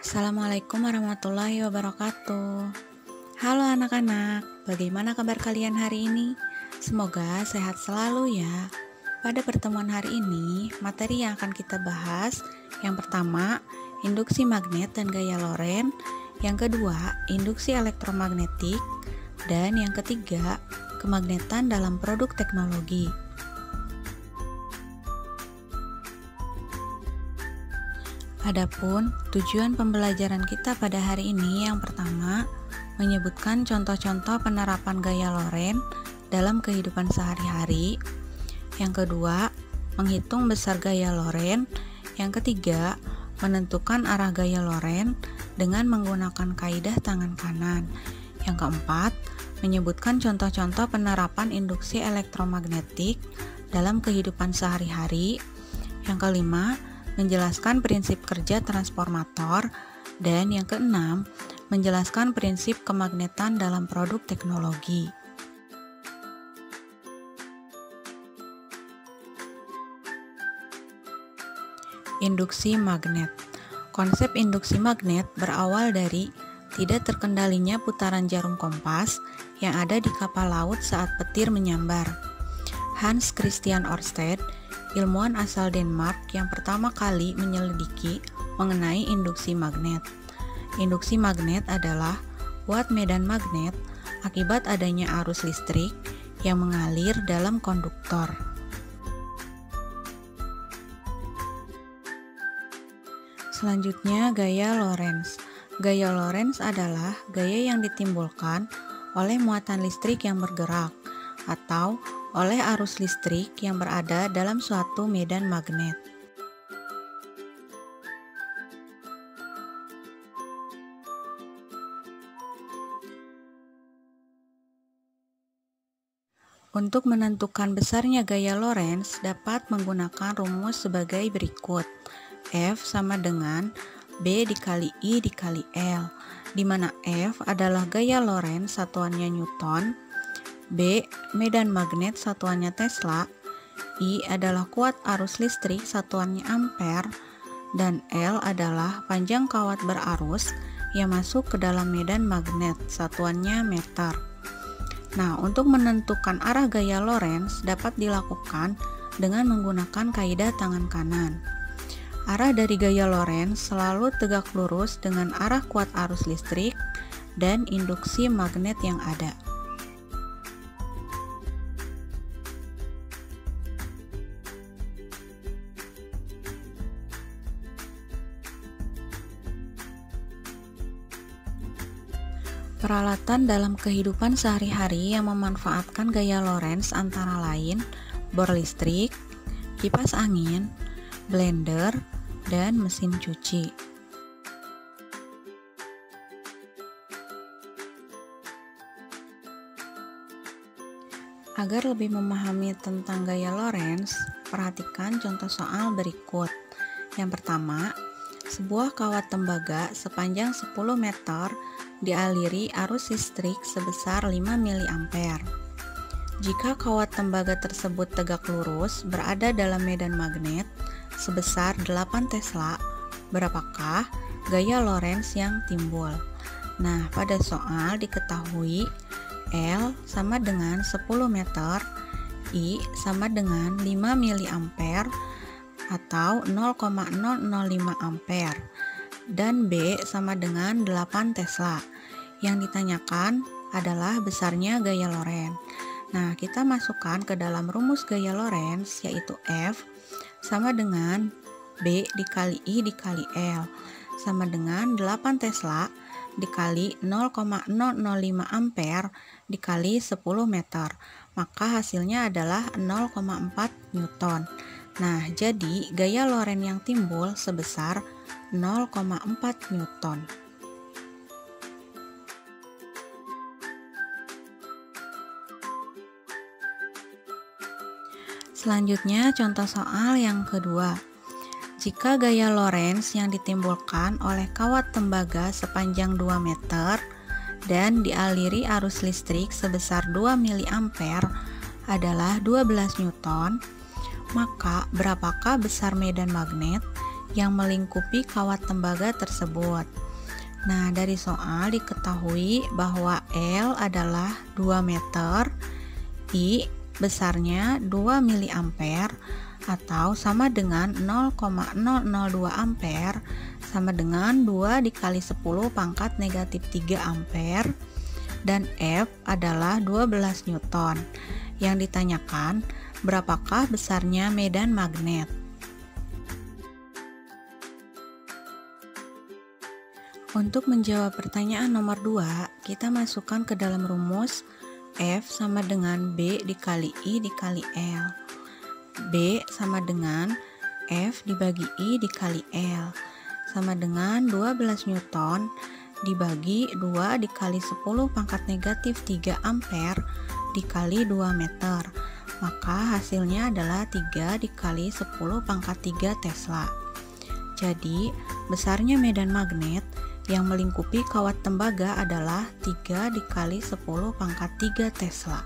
Assalamualaikum warahmatullahi wabarakatuh. Halo anak-anak, bagaimana kabar kalian hari ini? Semoga sehat selalu ya. Pada pertemuan hari ini, materi yang akan kita bahas yang pertama, induksi magnet dan gaya Lorentz, yang kedua, induksi elektromagnetik, dan yang ketiga, kemagnetan dalam produk teknologi. Adapun tujuan pembelajaran kita pada hari ini yang pertama, menyebutkan contoh-contoh penerapan gaya Lorentz dalam kehidupan sehari-hari. Yang kedua, menghitung besar gaya Lorentz. Yang ketiga, menentukan arah gaya Lorentz dengan menggunakan kaidah tangan kanan. Yang keempat, menyebutkan contoh-contoh penerapan induksi elektromagnetik dalam kehidupan sehari-hari. Yang kelima, menjelaskan prinsip kerja transformator, dan yang keenam, menjelaskan prinsip kemagnetan dalam produk teknologi. Induksi magnet. Konsep induksi magnet berawal dari tidak terkendalinya putaran jarum kompas yang ada di kapal laut saat petir menyambar. Hans Christian Ørsted, ilmuwan asal Denmark yang pertama kali menyelidiki mengenai induksi magnet. Induksi magnet adalah kuat medan magnet akibat adanya arus listrik yang mengalir dalam konduktor. Selanjutnya, gaya Lorentz. Gaya Lorentz adalah gaya yang ditimbulkan oleh muatan listrik yang bergerak atau oleh arus listrik yang berada dalam suatu medan magnet. Untuk menentukan besarnya gaya Lorentz dapat menggunakan rumus sebagai berikut. F sama dengan B dikali I dikali L, di mana F adalah gaya Lorentz satuannya Newton, B. medan magnet satuannya Tesla, I adalah kuat arus listrik satuannya ampere, dan L adalah panjang kawat berarus yang masuk ke dalam medan magnet satuannya meter. Nah, untuk menentukan arah gaya Lorentz dapat dilakukan dengan menggunakan kaidah tangan kanan. Arah dari gaya Lorentz selalu tegak lurus dengan arah kuat arus listrik dan induksi magnet yang ada. Peralatan dalam kehidupan sehari-hari yang memanfaatkan gaya Lorentz antara lain bor listrik, kipas angin, blender, dan mesin cuci. Agar lebih memahami tentang gaya Lorentz, perhatikan contoh soal berikut. Yang pertama, sebuah kawat tembaga sepanjang 10 meter dialiri arus listrik sebesar 5 mA. Jika kawat tembaga tersebut tegak lurus berada dalam medan magnet sebesar 8 Tesla, berapakah gaya Lorentz yang timbul? Nah, pada soal diketahui L sama dengan 10 meter, I sama dengan 5 mA atau 0,005 ampere, dan B sama dengan 8 Tesla. Yang ditanyakan adalah besarnya gaya Lorentz. Nah, kita masukkan ke dalam rumus gaya Lorentz, yaitu F sama dengan B dikali I dikali L sama dengan 8 Tesla dikali 0,005 ampere dikali 10 meter. Maka hasilnya adalah 0,4 Newton. Nah, jadi gaya Lorentz yang timbul sebesar 0,4 Newton. Selanjutnya, contoh soal yang kedua. Jika gaya Lorentz yang ditimbulkan oleh kawat tembaga sepanjang 2 meter dan dialiri arus listrik sebesar 2 mA adalah 12 Newton, maka berapakah besar medan magnet yang melingkupi kawat tembaga tersebut. Nah, dari soal diketahui bahwa L adalah 2 meter, I besarnya 2 miliampere atau sama dengan 0,002 ampere sama dengan 2 dikali 10 pangkat negatif 3 ampere, dan F adalah 12 Newton. Yang ditanyakan, berapakah besarnya medan magnet? Untuk menjawab pertanyaan nomor 2, kita masukkan ke dalam rumus F sama dengan B dikali I dikali L. B sama dengan F dibagi I dikali L, sama dengan 12 Newton dibagi 2 dikali 10 pangkat negatif 3 ampere dikali 2 meter. Maka hasilnya adalah 3 dikali 10 pangkat 3 Tesla. Jadi, besarnya medan magnet yang melingkupi kawat tembaga adalah 3 dikali 10 pangkat 3 Tesla.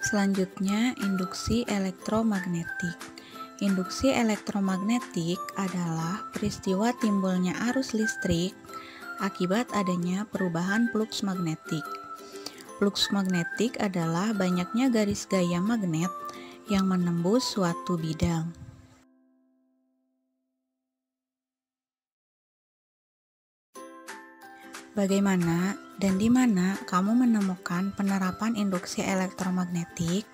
Selanjutnya, induksi elektromagnetik. Induksi elektromagnetik adalah peristiwa timbulnya arus listrik akibat adanya perubahan fluks magnetik. Fluks magnetik adalah banyaknya garis gaya magnet yang menembus suatu bidang. Bagaimana dan di mana kamu menemukan penerapan induksi elektromagnetik?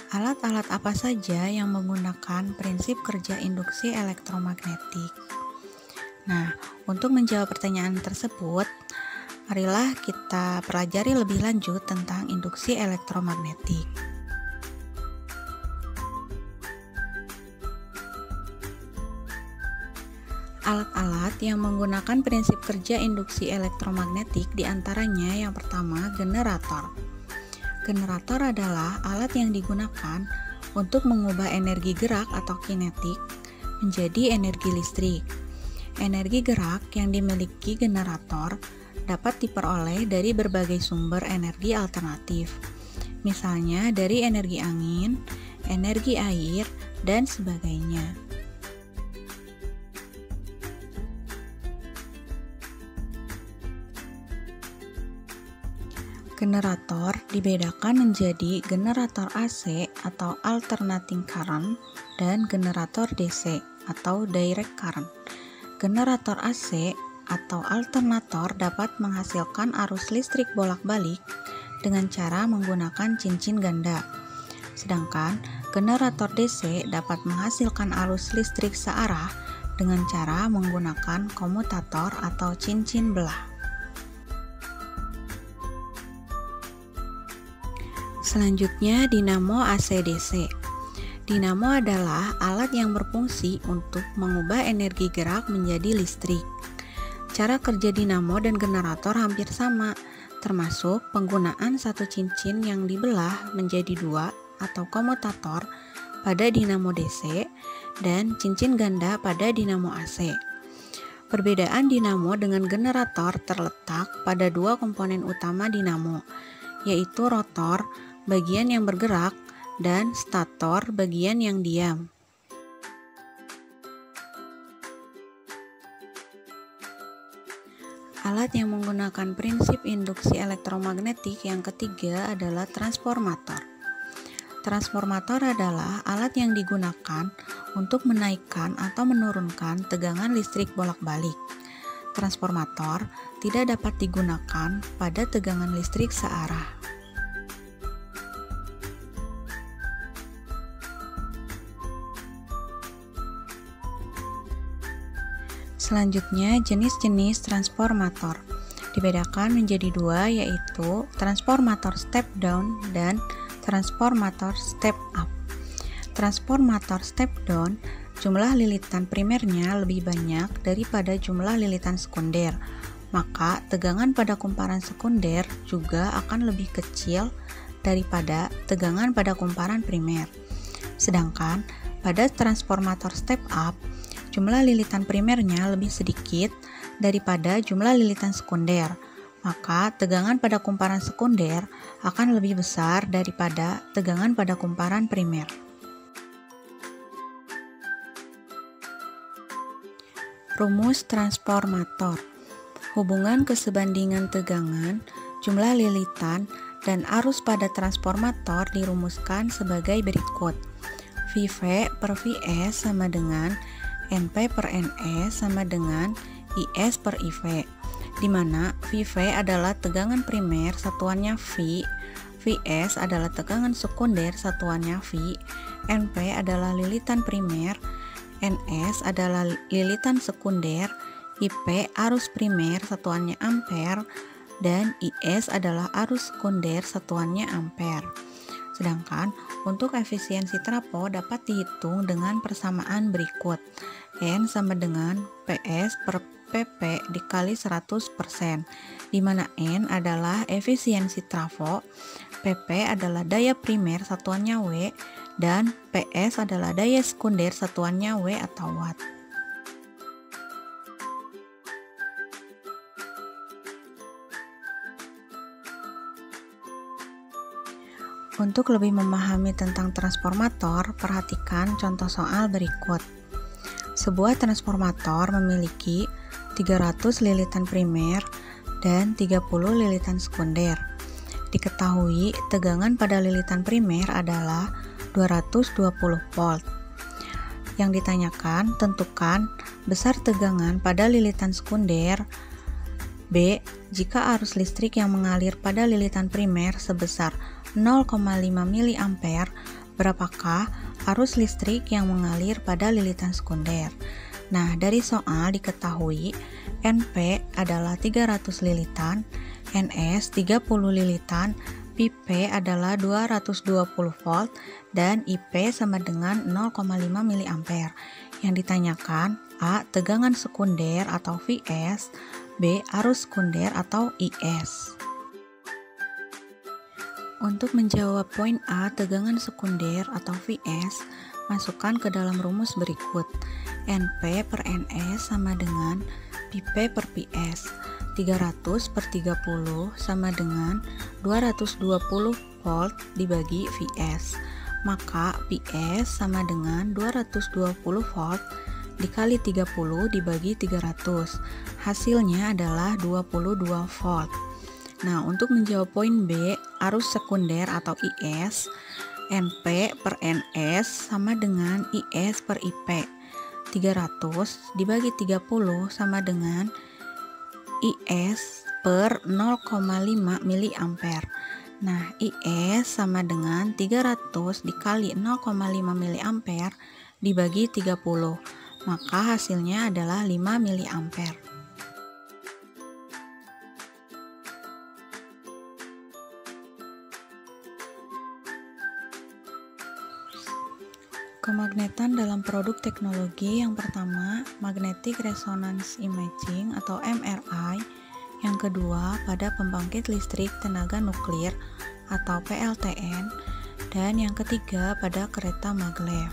Alat-alat apa saja yang menggunakan prinsip kerja induksi elektromagnetik? Nah, untuk menjawab pertanyaan tersebut, marilah kita pelajari lebih lanjut tentang induksi elektromagnetik. Alat-alat yang menggunakan prinsip kerja induksi elektromagnetik diantaranya yang pertama generator. Generator adalah alat yang digunakan untuk mengubah energi gerak atau kinetik menjadi energi listrik. Energi gerak yang dimiliki generator dapat diperoleh dari berbagai sumber energi alternatif, misalnya dari energi angin, energi air, dan sebagainya. Generator dibedakan menjadi generator AC atau alternating current dan generator DC atau direct current. Generator AC atau alternator dapat menghasilkan arus listrik bolak-balik dengan cara menggunakan cincin ganda. Sedangkan generator DC dapat menghasilkan arus listrik searah dengan cara menggunakan komutator atau cincin belah. Selanjutnya, dinamo AC/DC. Dinamo adalah alat yang berfungsi untuk mengubah energi gerak menjadi listrik. Cara kerja dinamo dan generator hampir sama, termasuk penggunaan satu cincin yang dibelah menjadi 2 atau komutator pada dinamo DC dan cincin ganda pada dinamo AC. Perbedaan dinamo dengan generator terletak pada 2 komponen utama dinamo, yaitu rotor bagian yang bergerak dan stator bagian yang diam. Alat yang menggunakan prinsip induksi elektromagnetik yang ketiga adalah transformator. Transformator adalah alat yang digunakan untuk menaikkan atau menurunkan tegangan listrik bolak-balik. Transformator tidak dapat digunakan pada tegangan listrik searah. Selanjutnya, jenis-jenis transformator dibedakan menjadi 2, yaitu transformator step down dan transformator step up. Transformator step down, jumlah lilitan primernya lebih banyak daripada jumlah lilitan sekunder, maka tegangan pada kumparan sekunder juga akan lebih kecil daripada tegangan pada kumparan primer. Sedangkan pada transformator step up, jumlah lilitan primernya lebih sedikit daripada jumlah lilitan sekunder, maka tegangan pada kumparan sekunder akan lebih besar daripada tegangan pada kumparan primer. Rumus transformator. Hubungan kesebandingan tegangan, jumlah lilitan, dan arus pada transformator dirumuskan sebagai berikut. VV per VS sama dengan NP per NS sama dengan IS per IV, di mana VV adalah tegangan primer satuannya V, VS adalah tegangan sekunder satuannya V, NP adalah lilitan primer, NS adalah lilitan sekunder, IP arus primer satuannya ampere, dan IS adalah arus sekunder satuannya ampere. Sedangkan untuk efisiensi trafo dapat dihitung dengan persamaan berikut. N sama dengan PS per PP dikali 100%, di mana N adalah efisiensi trafo, PP adalah daya primer satuannya W, dan PS adalah daya sekunder satuannya W atau watt. Untuk lebih memahami tentang transformator, perhatikan contoh soal berikut. Sebuah transformator memiliki 300 lilitan primer dan 30 lilitan sekunder. Diketahui tegangan pada lilitan primer adalah 220 volt. Yang ditanyakan, tentukan besar tegangan pada lilitan sekunder. B. Jika arus listrik yang mengalir pada lilitan primer sebesar 0,5 mA, berapakah arus listrik yang mengalir pada lilitan sekunder? Nah, dari soal diketahui NP adalah 300 lilitan, NS 30 lilitan, IP adalah 220 volt, dan IP sama dengan 0,5 mA. Yang ditanyakan A. Tegangan sekunder atau VS, B. Arus sekunder atau IS. Untuk menjawab poin A, tegangan sekunder atau VS, masukkan ke dalam rumus berikut. NP per NS sama dengan PP per PS. 300 per 30 sama dengan 220 volt dibagi VS. Maka PS sama dengan 220 volt dikali 30 dibagi 300. Hasilnya adalah 22 volt. Nah, untuk menjawab poin B, arus sekunder atau IS, NP per NS sama dengan IS per IP. 300 dibagi 30 sama dengan IS per 0,5 mA. Nah, IS sama dengan 300 dikali 0,5 mA dibagi 30. Maka hasilnya adalah 5 mA. Kemagnetan dalam produk teknologi yang pertama, magnetic resonance imaging atau MRI, yang kedua pada pembangkit listrik tenaga nuklir atau PLTN, dan yang ketiga pada kereta maglev.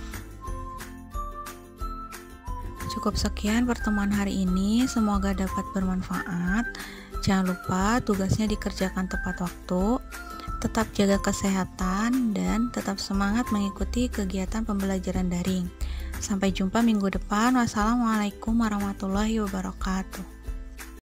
Cukup sekian pertemuan hari ini, semoga dapat bermanfaat. Jangan lupa tugasnya dikerjakan tepat waktu. Tetap jaga kesehatan dan tetap semangat mengikuti kegiatan pembelajaran daring. Sampai jumpa minggu depan. Wassalamualaikum warahmatullahi wabarakatuh.